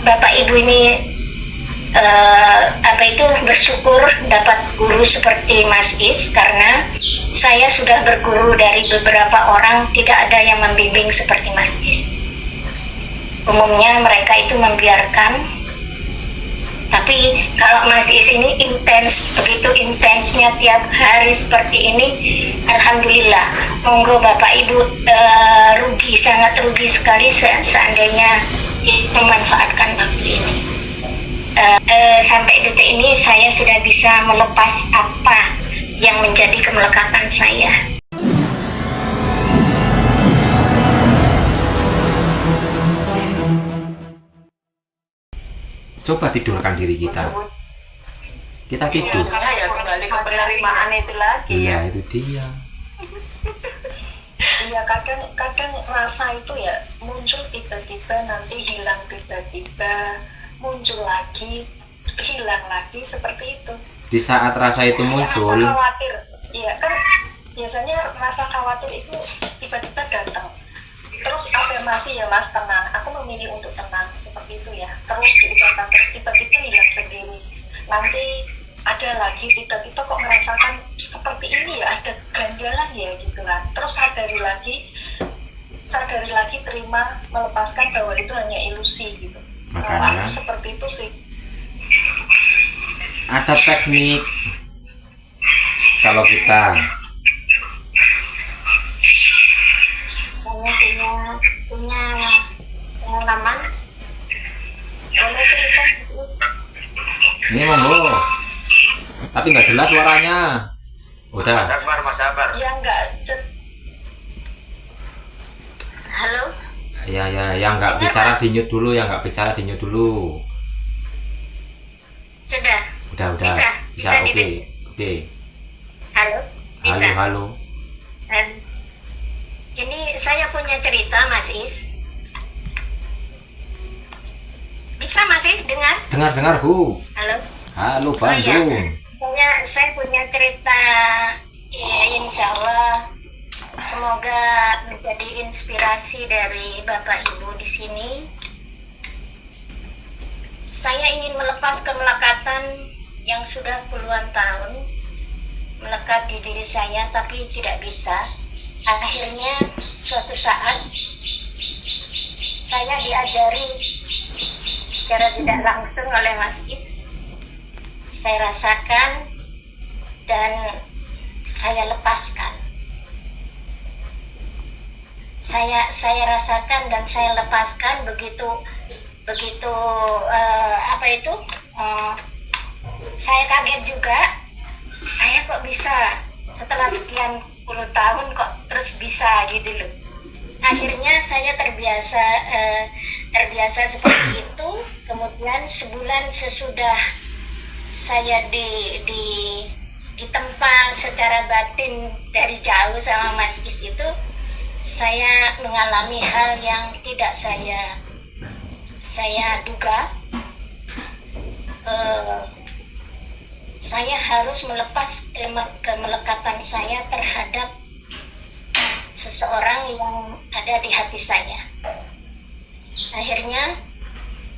Bapak Ibu ini bersyukur dapat guru seperti Mas Is, karena saya sudah berguru dari beberapa orang, tidak ada yang membimbing seperti Mas Is. Umumnya mereka itu membiarkan, tapi kalau Mas Is ini intens, begitu intensnya tiap hari seperti ini, alhamdulillah. Monggo Bapak Ibu sangat rugi sekali seandainya memanfaatkan waktu ini. Sampai detik ini saya sudah bisa melepas apa yang menjadi kemelekatan saya. Coba tidurkan diri kita. Kita tidur. Ya kembali ke penerimaan itu lagi. Iya, itu dia. Iya, kadang rasa itu ya muncul tiba-tiba, nanti hilang tiba-tiba, muncul lagi, hilang lagi, seperti itu. Di saat rasa itu muncul, rasa khawatir, iya kan biasanya rasa khawatir itu tiba-tiba datang. Terus afirmasi, ya Mas, tenang, aku memilih untuk tenang, seperti itu ya. Terus diucapkan, terus tiba-tiba hilang sendiri. Nanti ada lagi, tiba-tiba kok merasakan seperti ini ya, ada ganjalan ya gitu kan. Terus sadari lagi, terima, melepaskan bahwa itu hanya ilusi gitu. Makanya seperti itu sih. ada teknik. Kalau kita punya pengalaman, boleh cerita? ini monggo, tapi nggak jelas suaranya. Udah. Ya enggak. Halo? Ya, yang nggak bicara di mute dulu, Sudah? Udah. Bisa Oke. Halo? Bisa? Halo. Ini saya punya cerita, Mas Is. Bisa Mas Is dengar? Dengar Bu. Halo Bandung. Saya punya cerita, ya, insya Allah semoga menjadi inspirasi dari Bapak Ibu di sini. Saya ingin melepas kemelekatan yang sudah puluhan tahun melekat di diri saya, tapi tidak bisa. Akhirnya suatu saat saya diajari secara tidak langsung oleh Mas Is. Saya rasakan dan saya lepaskan. Saya rasakan dan saya lepaskan begitu saya kaget juga. Saya kok bisa setelah sekian puluh tahun kok terus bisa gitu loh. Akhirnya saya terbiasa seperti itu. Kemudian sebulan sesudah saya ditempa secara batin dari jauh sama Mas Is itu, saya mengalami hal yang tidak saya duga. Saya harus melepas kemelekatan saya terhadap seseorang yang ada di hati saya. Akhirnya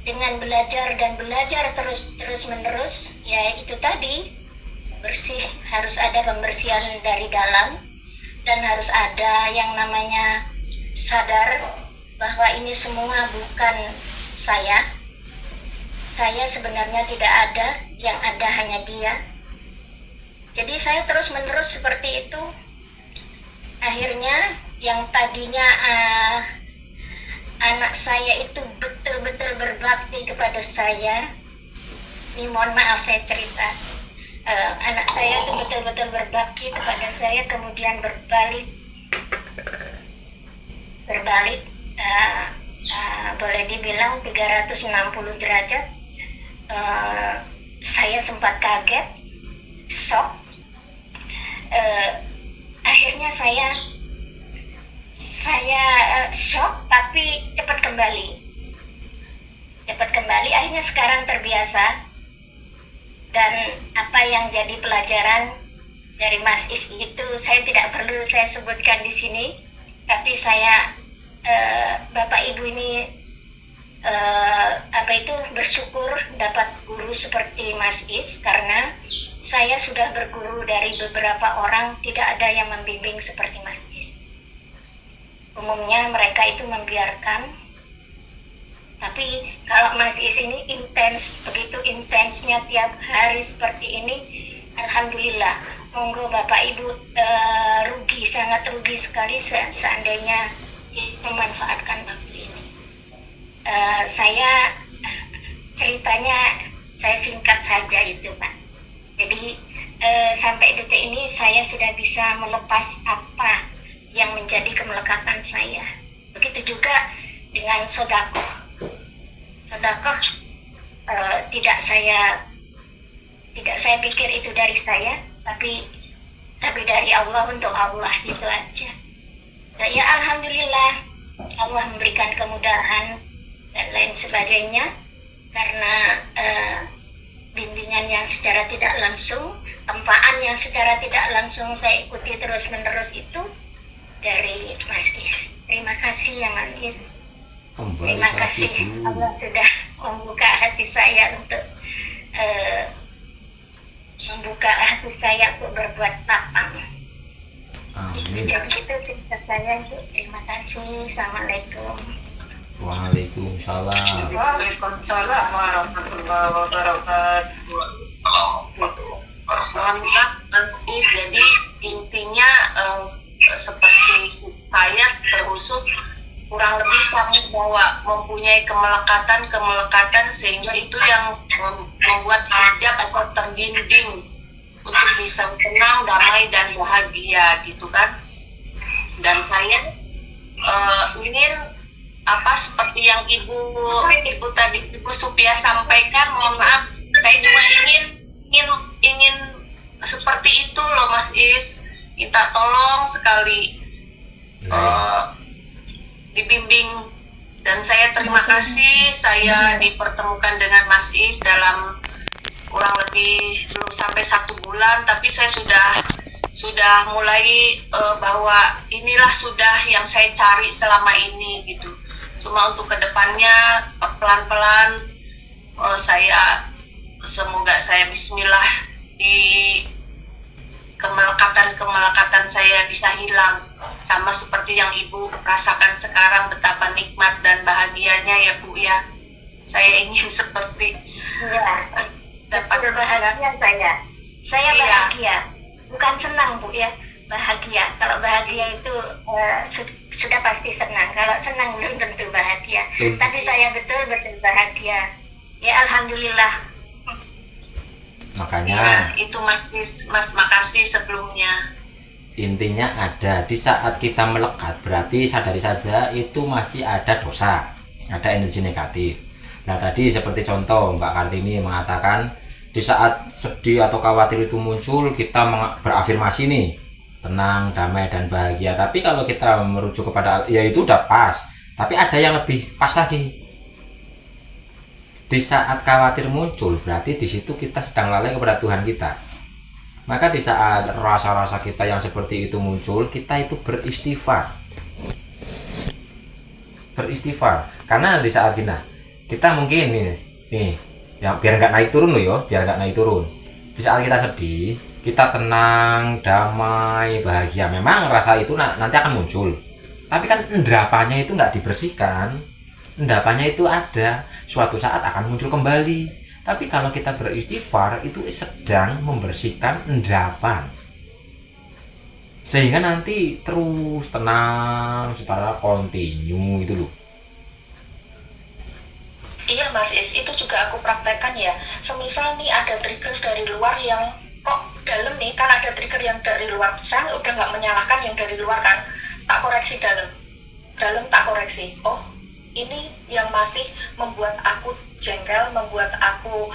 dengan belajar terus menerus, ya itu tadi, harus ada pembersihan dari dalam, dan harus ada yang namanya sadar bahwa ini semua bukan saya sebenarnya tidak ada, yang ada hanya dia. Jadi saya terus menerus seperti itu. Akhirnya yang tadinya anak saya itu betul-betul berbakti kepada saya. Ini mohon maaf saya cerita. Anak saya itu betul-betul berbakti kepada saya, kemudian berbalik, boleh dibilang 360 derajat. Saya sempat kaget, shock. Akhirnya saya shock, tapi cepat kembali. Akhirnya sekarang terbiasa. Dan apa yang jadi pelajaran dari Mas Is itu saya tidak perlu saya sebutkan di sini, tapi saya Bapak Ibu ini bersyukur dapat guru seperti Mas Is, karena saya sudah berguru dari beberapa orang, tidak ada yang membimbing seperti Mas Is. Umumnya mereka itu membiarkan, tapi kalau Mas Is ini intens, begitu intensnya tiap hari seperti ini, alhamdulillah. Monggo Bapak Ibu sangat rugi sekali seandainya memanfaatkan waktu ini. Saya ceritanya saya singkat saja itu Pak. Jadi sampai detik ini saya sudah bisa melepas apa yang menjadi kemelekatan saya. Begitu juga dengan sodakoh. Sodakoh tidak saya pikir itu dari saya, tapi dari Allah untuk Allah, gitu aja. Ya alhamdulillah Allah memberikan kemudahan dan lain sebagainya, karena bimbingan yang secara tidak langsung, tempaan yang secara tidak langsung saya ikuti terus menerus itu dari Mas Is. Terima kasih ya Mas Is. Terima kasih Allah sudah membuka hati saya untuk berbuat lapang. Amin. Jadi itu cerita saya. Terima kasih. Assalamualaikum. Waalaikumsalam. Waalaikumsalam warahmatullahi wabarakatuh. Alhamdulillah, Is, jadi intinya seperti saya terkhusus kurang lebih sama bahwa mempunyai kemelekatan sehingga itu yang membuat hijab atau terdinding untuk bisa tenang, damai dan bahagia gitu kan. Dan saya ingin seperti yang ibu tadi Ibu Supia sampaikan, mohon maaf, saya juga ingin seperti itu loh Mas Is, minta tolong sekali dibimbing. Dan saya terima kasih saya dipertemukan dengan Mas Is dalam kurang lebih belum sampai 1 bulan, tapi saya sudah mulai bahwa inilah sudah yang saya cari selama ini gitu. Cuma untuk kedepannya pelan-pelan semoga saya bismillah di kemelekatan saya bisa hilang, sama seperti yang Ibu rasakan sekarang, betapa nikmat dan bahagianya ya Bu ya. Saya ingin seperti dapat bahagia saya Iya. bahagia, bukan senang Bu ya, bahagia. Kalau bahagia itu sudah pasti senang, kalau senang belum tentu bahagia. Tapi saya betul bahagia ya, alhamdulillah. Makanya itu Mas makasih sebelumnya. intinya ada di saat kita melekat, berarti sadari saja itu masih ada dosa, ada energi negatif. Nah tadi seperti contoh Mbak Kartini mengatakan di saat sedih atau khawatir itu muncul, kita berafirmasi nih, tenang, damai dan bahagia. Tapi kalau kita merujuk kepada ya itu udah pas, tapi ada yang lebih pas lagi. Di saat khawatir muncul, berarti di situ kita sedang lalai kepada Tuhan kita. Maka di saat rasa-rasa kita yang seperti itu muncul, kita itu beristighfar. Karena di saat kita mungkin nih ya biar nggak naik turun loh ya, biar nggak naik turun. Di saat kita sedih, kita tenang, damai, bahagia. Memang rasa itu nanti akan muncul. Tapi kan endapannya itu nggak dibersihkan. Endapannya itu ada, suatu saat akan muncul kembali. Tapi kalau kita beristighfar, itu sedang membersihkan endapan, sehingga nanti terus tenang secara kontinu itu loh. Iya Mas Is, itu juga aku praktekkan ya. Semisal nih ada trigger dari luar yang kok dalam nih, kan ada trigger yang dari luar. Saya udah nggak menyalahkan yang dari luar kan, tak koreksi dalam tak koreksi. Oh ini yang masih membuat aku jengkel, membuat aku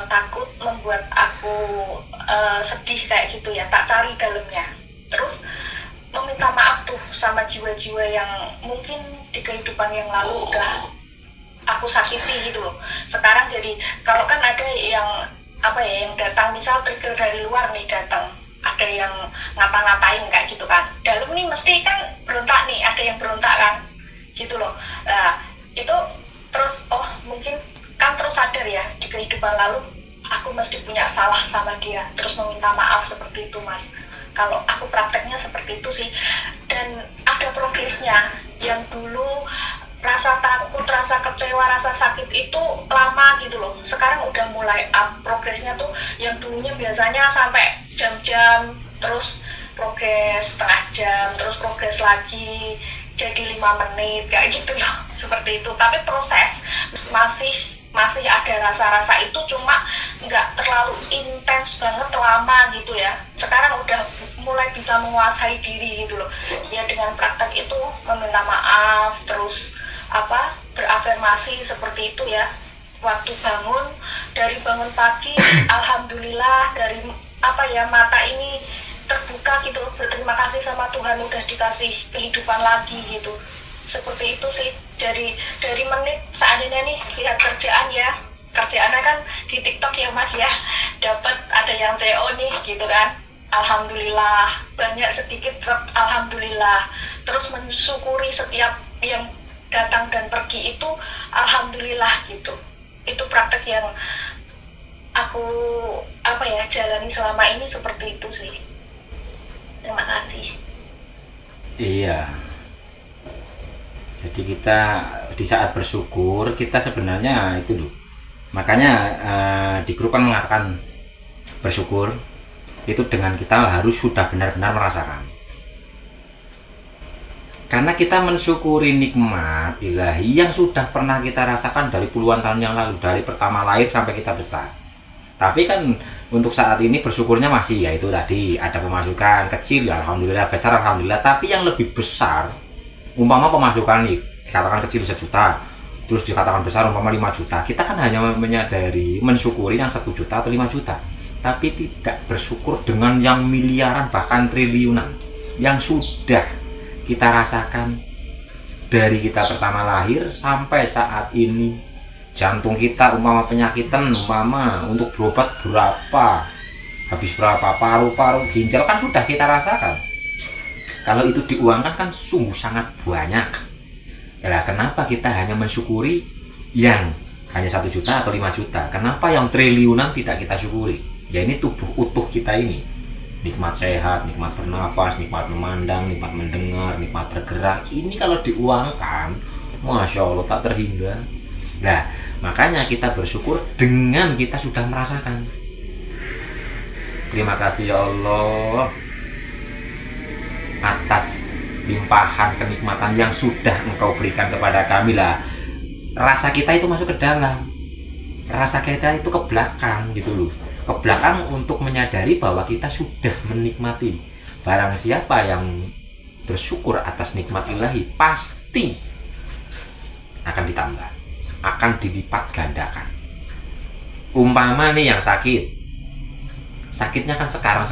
takut, membuat aku sedih kayak gitu ya, tak cari dalamnya. Terus meminta maaf tuh sama jiwa-jiwa yang mungkin di kehidupan yang lalu udah aku sakiti gitu loh. Sekarang jadi kalau kan ada yang yang datang, misal trigger dari luar nih datang, ada yang ngapa-ngapain kayak gitu kan, dalam nih mesti kan berontak nih, ada yang berontak kan gitu loh. Nah itu terus oh mungkin kan terus sadar ya di kehidupan lalu aku mesti punya salah sama dia, terus meminta maaf seperti itu Mas. Kalau aku prakteknya seperti itu sih, dan ada progresnya. Yang dulu rasa takut, rasa kecewa, rasa sakit itu lama gitu loh, sekarang udah mulai up progresnya tuh. Yang dulunya biasanya sampai jam-jam, terus progres setengah jam, terus progres lagi jadi 5 menit kayak gitu loh, seperti itu. Tapi proses masih ada rasa-rasa itu, cuma nggak terlalu intens banget lama gitu ya. Sekarang udah mulai bisa menguasai diri gitu loh ya, dengan praktek itu meminta maaf, terus berafirmasi seperti itu ya. Waktu dari bangun pagi alhamdulillah, dari mata ini terbuka gitu loh, berterima kasih sama Tuhan udah dikasih kehidupan lagi gitu. Seperti itu sih. Dari menit seandainya nih lihat kerjaannya kan di TikTok ya Mas ya, dapat ada yang CO nih gitu kan, alhamdulillah, banyak sedikit alhamdulillah, terus mensyukuri setiap yang datang dan pergi itu alhamdulillah gitu. Itu praktek yang aku jalani selama ini seperti itu sih. Terima kasih. Iya. Jadi kita di saat bersyukur kita sebenarnya itu loh. Makanya di grup kan mengatakan bersyukur itu dengan kita harus sudah benar-benar merasakan. Karena kita mensyukuri nikmat ilahi yang sudah pernah kita rasakan dari puluhan tahun yang lalu, dari pertama lahir sampai kita besar. Tapi kan untuk saat ini bersyukurnya masih ya itu tadi, ada pemasukan kecil ya alhamdulillah, besar alhamdulillah. Tapi yang lebih besar, umpama pemasukan nih dikatakan kecil 1 juta, terus dikatakan besar umpama 5 juta, kita kan hanya menyadari mensyukuri yang 1 juta atau 5 juta, tapi tidak bersyukur dengan yang miliaran bahkan triliunan yang sudah kita rasakan dari kita pertama lahir sampai saat ini. Jantung kita umpama penyakitan, umpama untuk berobat berapa, habis berapa, paru-paru, ginjal kan sudah kita rasakan. Kalau itu diuangkan kan sungguh sangat banyak. Ya, kenapa kita hanya mensyukuri yang hanya 1 juta atau 5 juta? Kenapa yang triliunan tidak kita syukuri? Ya ini tubuh utuh kita ini. Nikmat sehat, nikmat bernafas, nikmat memandang, nikmat mendengar, nikmat bergerak. Ini kalau diuangkan, Masya Allah tak terhingga. Nah, makanya kita bersyukur dengan kita sudah merasakan. Terima kasih ya Allah atas limpahan kenikmatan yang sudah Engkau berikan kepada kami lah. Rasa kita itu masuk ke dalam, rasa kita itu ke belakang gitu loh, ke belakang untuk menyadari bahwa kita sudah menikmati. Barang siapa yang bersyukur atas nikmat ilahi pasti akan ditambah, akan dilipat gandakan. Umpama nih yang sakitnya kan sekarang,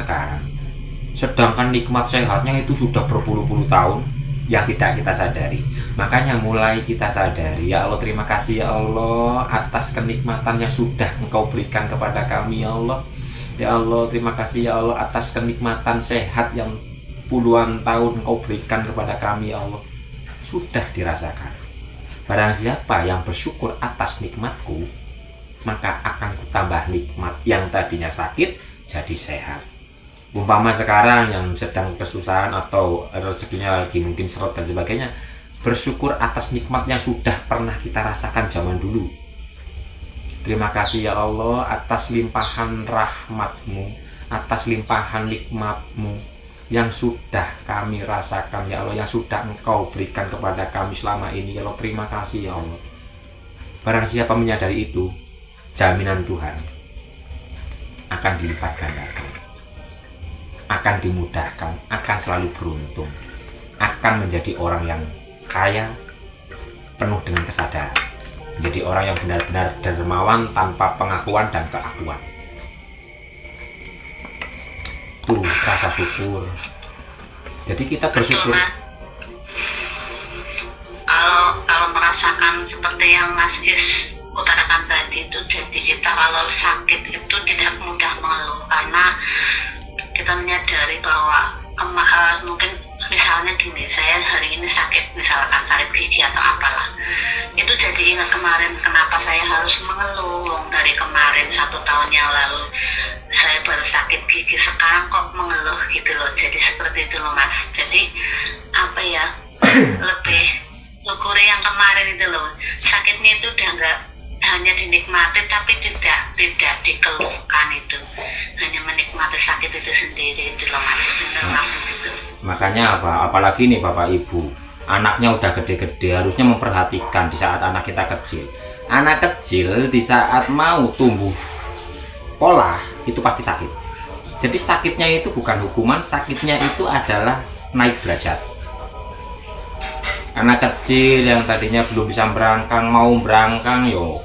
sedangkan nikmat sehatnya itu sudah berpuluh-puluh tahun yang tidak kita sadari. Makanya mulai kita sadari, ya Allah terima kasih ya Allah atas kenikmatan yang sudah Engkau berikan kepada kami ya Allah. Ya Allah terima kasih ya Allah atas kenikmatan sehat yang puluhan tahun Engkau berikan kepada kami ya Allah. Sudah dirasakan. Barang siapa yang bersyukur atas nikmatku, maka akan kutambah nikmat yang tadinya sakit jadi sehat. Umpama sekarang yang sedang kesusahan atau rezekinya lagi mungkin seret dan sebagainya, bersyukur atas nikmat yang sudah pernah kita rasakan zaman dulu. Terima kasih ya Allah atas limpahan rahmat-Mu, atas limpahan nikmat-Mu yang sudah kami rasakan ya Allah, yang sudah Engkau berikan kepada kami selama ini ya Allah. Terima kasih ya Allah. Barang siapa menyadari itu, jaminan Tuhan akan dilipat gandakan, akan dimudahkan, akan selalu beruntung, akan menjadi orang yang kaya, penuh dengan kesadaran, menjadi orang yang benar-benar dermawan tanpa pengakuan dan keakuan. Tuh rasa syukur. Jadi kita bersyukur. Kalau merasakan seperti yang Mas Is utarakan tadi itu, jadi kita kalau sakit itu tidak mudah mengeluh karena kita menyadari bahwa mungkin misalnya gini, saya hari ini sakit, misalkan sakit gigi atau apalah, itu jadi ingat kemarin kenapa saya harus mengeluh. Dari kemarin 1 tahun yang lalu saya baru sakit gigi, sekarang kok mengeluh gitu loh. Jadi seperti itu loh Mas. Jadi apa ya, lebih syukuri yang kemarin itu loh, sakitnya itu udah enggak hanya dinikmati tapi tidak dikeluhkan, itu hanya menikmati sakit itu sendiri, itu loh Mas. Benar Mas itu. Makanya apa? Apalagi nih Bapak Ibu, anaknya udah gede-gede, harusnya memperhatikan di saat anak kita kecil. Anak kecil di saat mau tumbuh pola itu pasti sakit. Jadi sakitnya itu bukan hukuman, sakitnya itu adalah naik derajat. Anak kecil yang tadinya belum bisa berangkang, mau berangkang yo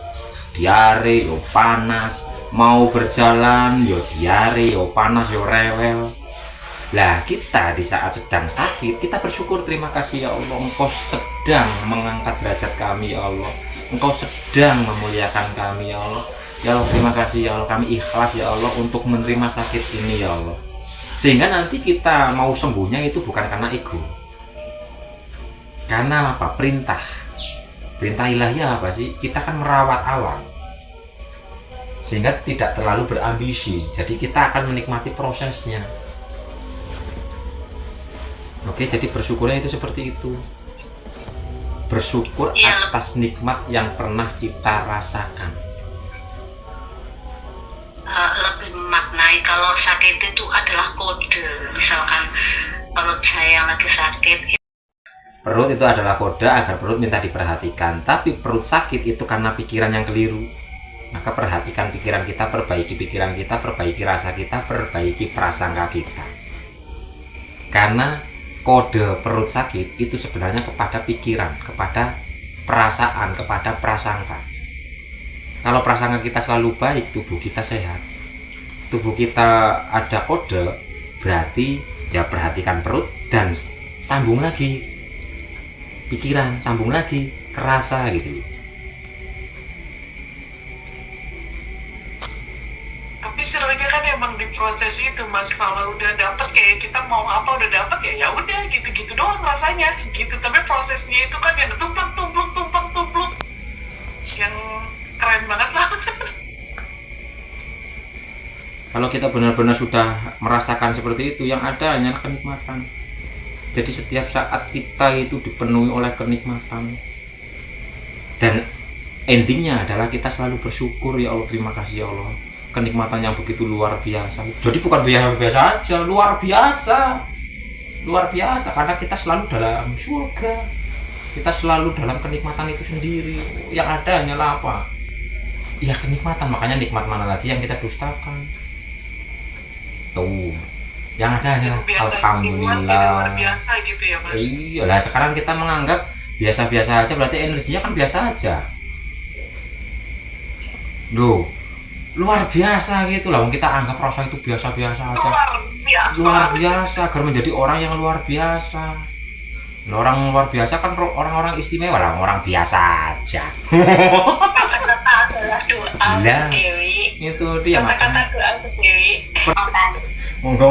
diare, yo panas, mau berjalan yo diare, yo panas, yo rewel. Lah kita di saat sedang sakit, kita bersyukur, terima kasih ya Allah, Engkau sedang mengangkat derajat kami ya Allah, Engkau sedang memuliakan kami ya Allah. Ya Allah, terima kasih ya Allah, kami ikhlas ya Allah untuk menerima sakit ini ya Allah. Sehingga nanti kita mau sembuhnya itu bukan karena ego. Karena apa? Perintah ilahi apa sih? Kita kan merawat alam, sehingga tidak terlalu berambisi. Jadi kita akan menikmati prosesnya. Oke, jadi bersyukurnya itu seperti itu. Bersyukur atas nikmat yang pernah kita rasakan. Lebih memaknai kalau sakit itu adalah kode. Misalkan perut saya yang lagi sakit, Perut itu adalah kode agar perut minta diperhatikan. Tapi perut sakit itu karena pikiran yang keliru. Maka perhatikan pikiran kita, perbaiki pikiran kita, perbaiki rasa kita, perbaiki prasangka kita. Karena kode perut sakit itu sebenarnya kepada pikiran, kepada perasaan, kepada prasangka. Kalau prasangka kita selalu baik, tubuh kita sehat. Tubuh kita ada kode, berarti ya perhatikan perut dan sambung lagi pikiran, sambung lagi ke rasa gitu. Tapi serunya kan emang di proses itu Mas. Kalau udah dapet kayak kita mau apa udah dapet ya udah gitu-gitu doang rasanya gitu. Tapi prosesnya itu kan yang tumplek yang keren banget lah. Kalau kita benar-benar sudah merasakan seperti itu, yang ada hanya kenikmatan. Jadi setiap saat kita itu dipenuhi oleh kenikmatan, dan endingnya adalah kita selalu bersyukur, ya Allah, terima kasih ya Allah, kenikmatan yang begitu luar biasa. Jadi bukan biasa-biasa aja, luar biasa, karena kita selalu dalam surga, kita selalu dalam kenikmatan itu sendiri. Yang ada hanyalah apa? Ya kenikmatan. Makanya nikmat mana lagi yang kita dustakan? Tuh, yang ada hanyalah alhamdulillah. Luar biasa gitu ya Mas. Iya lah, sekarang kita menganggap biasa-biasa aja, berarti energinya kan biasa aja. Loh, luar biasa gitu lah, kita anggap rasa itu biasa-biasa aja. Luar biasa agar menjadi orang yang luar biasa. Nah, orang luar biasa kan orang-orang istimewa lah, orang biasa aja. Kata-kata adalah doa Iya. Dewi. Itu dia Kata-kata makanya. doa Dewi. Monggo.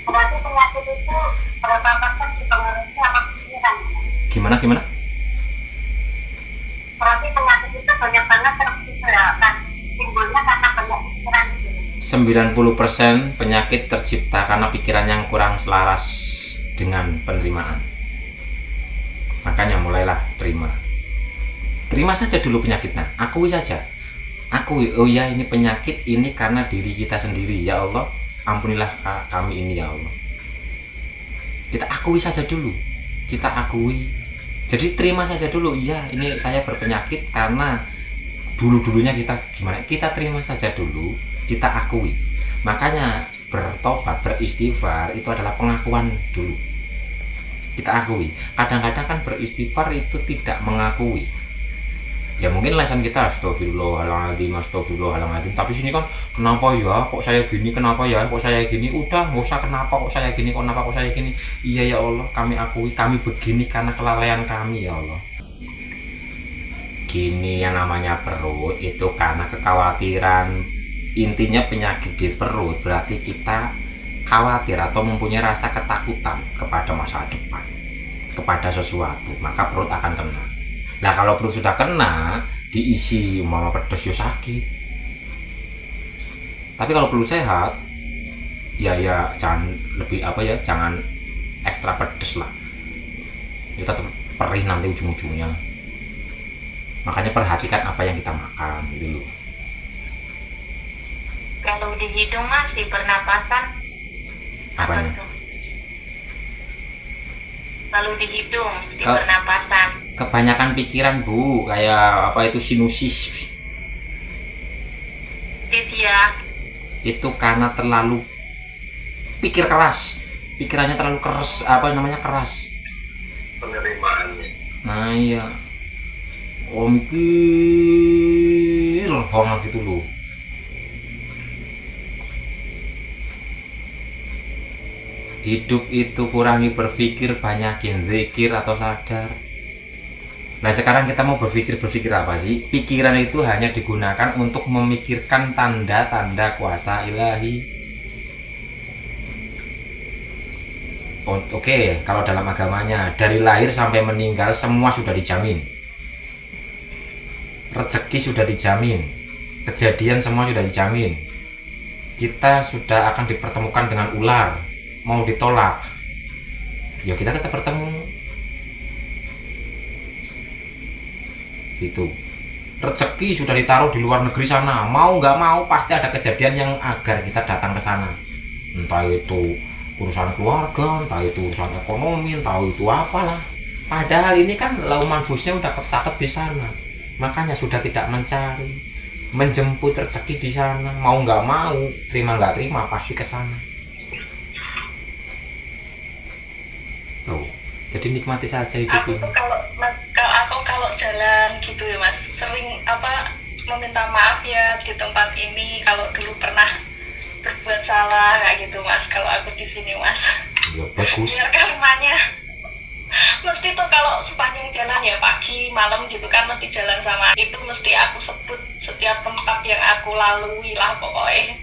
Berarti penyakit itu berapa persen dipengaruhi sama pikiran? Gimana? Berarti penyakit itu banyak banget terciptakan. Timbulnya karena banyak pikiran. 90% penyakit tercipta karena pikiran yang kurang selaras dengan penerimaan. Makanya mulailah terima saja dulu penyakitnya, akui saja, oh ya ini penyakit, ini karena diri kita sendiri, ya Allah ampunilah kami ini ya Allah. Kita akui saja dulu, jadi terima saja dulu, iya ini saya berpenyakit karena dulunya kita gimana, kita terima saja dulu, kita akui. Makanya bertobat, beristighfar itu adalah pengakuan dulu, kita akui. Kadang-kadang kan beristighfar itu tidak mengakui, ya mungkin lesan kita astagfirullahaladzim, tapi sini kan kenapa ya kok saya gini, udah nggak usah kenapa kok saya gini, iya ya Allah kami akui, kami begini karena kelalaian kami ya Allah. Gini yang namanya perut itu karena kekhawatiran, intinya penyakit di perut berarti kita khawatir atau mempunyai rasa ketakutan kepada masa depan, kepada sesuatu, maka perut akan kena. Nah kalau perut sudah kena, diisi mama pedes ya sakit. Tapi kalau perut sehat, ya jangan lebih jangan ekstra pedes lah. Ya tetap perih nanti ujung-ujungnya. Makanya perhatikan apa yang kita makan gitu loh. Kalau di hidung Mas, di pernapasan Apanya? apa tuh? Kalau di hidung, di Kalau- pernapasan. Kebanyakan pikiran Bu, kayak apa itu sinusis. Ya, Itu karena terlalu pikir keras. Pikirannya terlalu keras, keras. Penerimaannya. Nah iya. Mikir banget gitu loh. Hidup itu kurangi berpikir, banyakin zikir atau sadar. Nah sekarang kita mau berpikir apa sih? Pikiran itu hanya digunakan untuk memikirkan tanda-tanda kuasa ilahi. Oke, kalau dalam agamanya dari lahir sampai meninggal semua sudah dijamin. Rezeki sudah dijamin, kejadian semua sudah dijamin. Kita sudah akan dipertemukan dengan ular, mau ditolak, ya kita tetap bertemu. Gitu. Rezeki sudah ditaruh di luar negeri sana, mau nggak mau pasti ada kejadian yang agar kita datang ke sana. Entah itu urusan keluarga, entah itu urusan ekonomi, entah itu apalah. Padahal ini kan lauman fusnya udah ketakut di sana. Makanya sudah tidak mencari, menjemput rezeki di sana, mau nggak mau, terima nggak terima pasti ke sana. Tuh, jadi nikmati saja hidup Aku ini. tuh kalau jalan gitu ya Mas, sering meminta maaf ya di tempat ini kalau dulu pernah berbuat salah kayak gitu Mas. Kalau aku di sini Mas, Ya bagus. biar karmanya mesti tuh kalau sepanjang jalan ya pagi malam gitu kan mesti jalan sama itu, mesti aku sebut setiap tempat yang aku lalui lah pokoknya.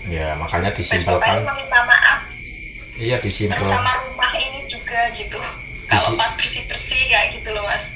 Ya makanya Terus disimpelkan. meminta maaf. Iya Terus disimpel. sama rumah ini juga gitu. Kalau pas bersih kayak gitu loh Mas.